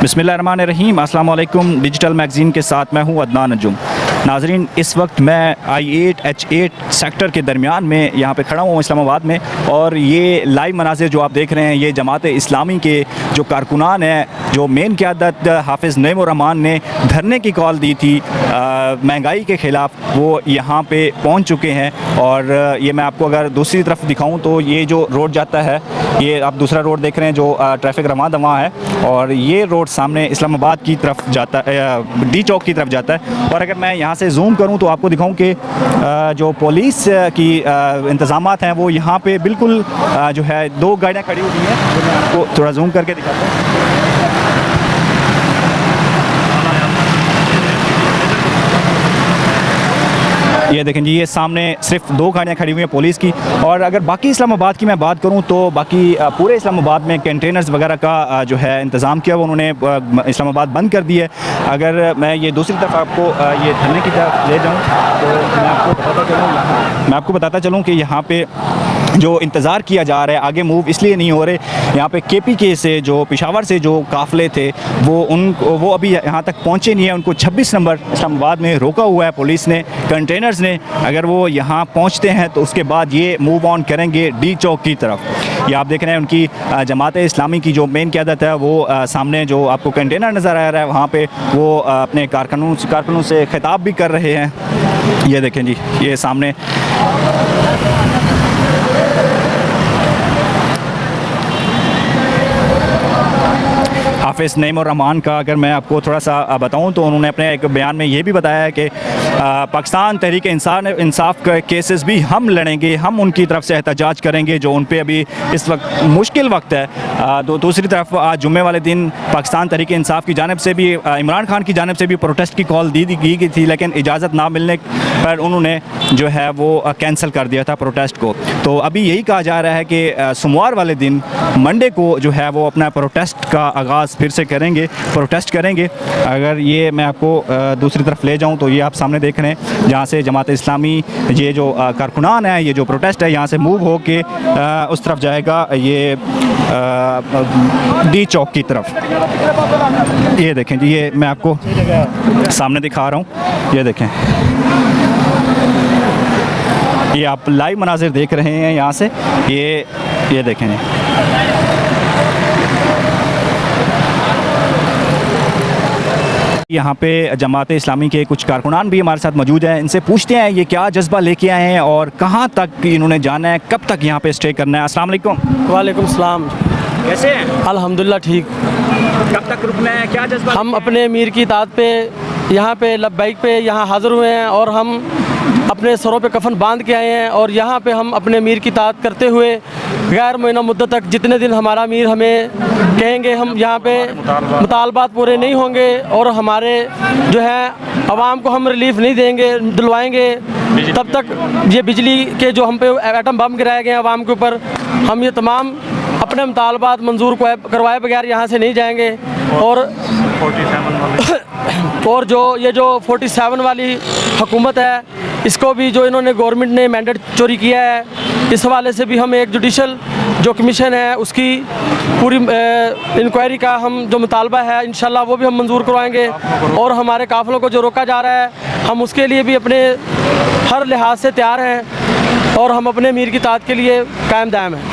बिस्मिल्लाहिर्रहमानिर्रहीम। अस्सलाम वालेकुम। डिजिटल मैगज़ीन के साथ मैं हूँ अदनान नजुम। नाजरीन, इस वक्त मैं I8 H8 सेक्टर के दरमियान में यहाँ पे खड़ा हूँ इस्लामाबाद में, और ये लाइव मनाज़िर जो आप देख रहे हैं ये जमात इस्लामी के जो कारकुनान हैं, जो मेन क़यादत हाफिज़ नईमुर्रहमान ने धरने की कॉल दी थी महंगाई के ख़िलाफ़, वो यहाँ पे पहुँच चुके हैं। और ये मैं आपको अगर दूसरी तरफ दिखाऊँ तो ये जो रोड जाता है, ये आप दूसरा रोड देख रहे हैं जो ट्रैफिक रवां दवां है, और ये रोड सामने इस्लामाबाद की तरफ जाता है, डी चौक की तरफ जाता है। और अगर मैं यहाँ से जूम करूं तो आपको दिखाऊं कि जो पुलिस की इंतज़ामात हैं वो यहाँ पे बिल्कुल जो है 2 गाड़ियाँ खड़ी हुई हैं, तो मैं आपको थोड़ा जूम करके दिखाता हूँ। ये देखें जी, ये सामने सिर्फ 2 गाड़ियाँ खड़ी हुई हैं पुलिस की। और अगर बाकी इस्लामाबाद की मैं बात करूं तो बाकी पूरे इस्लामाबाद में कंटेनर्स वगैरह का जो है इंतज़ाम किया हुआ उन्होंने, इस्लामाबाद बंद कर दिया है। अगर मैं ये दूसरी तरफ आपको ये धरने की तरफ ले जाऊं तो मैं आपको बताता चलूँ कि यहाँ पे जो इंतज़ार किया जा रहा है, आगे मूव इसलिए नहीं हो रहे। यहाँ पे KPK से जो पेशावर से जो काफ़िले थे वो अभी यहाँ तक पहुँचे नहीं है। उनको 26 नंबर इस्लामाबाद में रोका हुआ है पुलिस ने, कंटेनर्स ने। अगर वो यहाँ पहुँचते हैं तो उसके बाद ये मूव ऑन करेंगे डी चौक की तरफ। ये आप देख रहे हैं उनकी जमात इस्लामी की जो मेन क़यादत है वो सामने जो आपको कंटेनर नज़र आ रहा है वहाँ पे वो अपने कारकुनों से खिताब भी कर रहे हैं। ये देखें जी, ये सामने हाफिज़ नईमुर्रहमान का अगर मैं आपको थोड़ा सा बताऊं तो उन्होंने अपने एक बयान में ये भी बताया है कि पाकिस्तान तहरीक इंसाफ के केसेस भी हम लड़ेंगे, हम उनकी तरफ से एहतजाज करेंगे जो उन पे अभी इस वक्त मुश्किल वक्त है। दूसरी तरफ आज जुम्मे वाले दिन पाकिस्तान तहरीक इंसाफ की जानिब से भी इमरान खान की जानिब से भी प्रोटेस्ट की कॉल दी गई थी, लेकिन इजाज़त ना मिलने पर उन्होंने जो है वो कैंसिल कर दिया था प्रोटेस्ट को। तो अभी यही कहा जा रहा है कि सोमवार वाले दिन मंडे को जो है वो अपना प्रोटेस्ट का आगाज़ फिर से करेंगे, प्रोटेस्ट करेंगे। अगर ये मैं आपको दूसरी तरफ ले जाऊं तो ये आप सामने देख रहे हैं जहाँ से जमात इस्लामी ये जो कारकुनान है, ये जो प्रोटेस्ट है यहाँ से मूव हो के उस तरफ जाएगा, ये डी चौक की तरफ। ये देखें जी, ये मैं आपको सामने दिखा रहा हूँ, ये देखें, ये आप लाइव मनाजिर देख रहे हैं यहाँ से। ये देखें, यहाँ पे जमात इस्लामी के कुछ कारकुनान भी हमारे साथ मौजूद हैं। इनसे पूछते हैं ये क्या जज्बा लेके आए हैं और कहाँ तक इन्होंने जाना है, कब तक यहाँ पे स्टे करना है। अस्सलाम वालेकुम। वालेकुम सलाम। कैसे हैं? अल्हम्दुलिल्लाह ठीक। कब तक रुकना है, क्या जज्बा? हम अपने अमीर की इताअत पे यहाँ पे लब्बैक पे यहाँ हाज़िर हुए हैं और हम अपने सरों पे कफन बांध के आए हैं, और यहाँ पे हम अपने अमीर की इताअत करते हुए गैर मुअय्यना मुद्दत तक जितने दिन हमारा अमीर हमें कहेंगे हम यहाँ पे मुतालबात पूरे नहीं होंगे, और हमारे जो है आवाम को हम रिलीफ नहीं देंगे, दिलवाएंगे तब तक ये बिजली के जो हम पे एटम बम गिराए गए हैं आवाम के ऊपर, हम ये तमाम अपने मुतालबात मंजूर करवाए बगैर यहाँ से नहीं जाएंगे। और जो ये जो 47 वाली हुकूमत है, इसको भी जो इन्होंने गवर्नमेंट ने मैंडेट चोरी किया है, इस हवाले से भी हम एक जुडिशल जो कमीशन है उसकी पूरी इंक्वायरी का हम जो मुतालबा है इंशाल्लाह वो भी हम मंजूर करवाएंगे। और हमारे काफ़िलों को जो रोका जा रहा है हम उसके लिए भी अपने हर लिहाज से तैयार हैं, और हम अपने अमीर की इताअत के लिए कायम दायम हैं।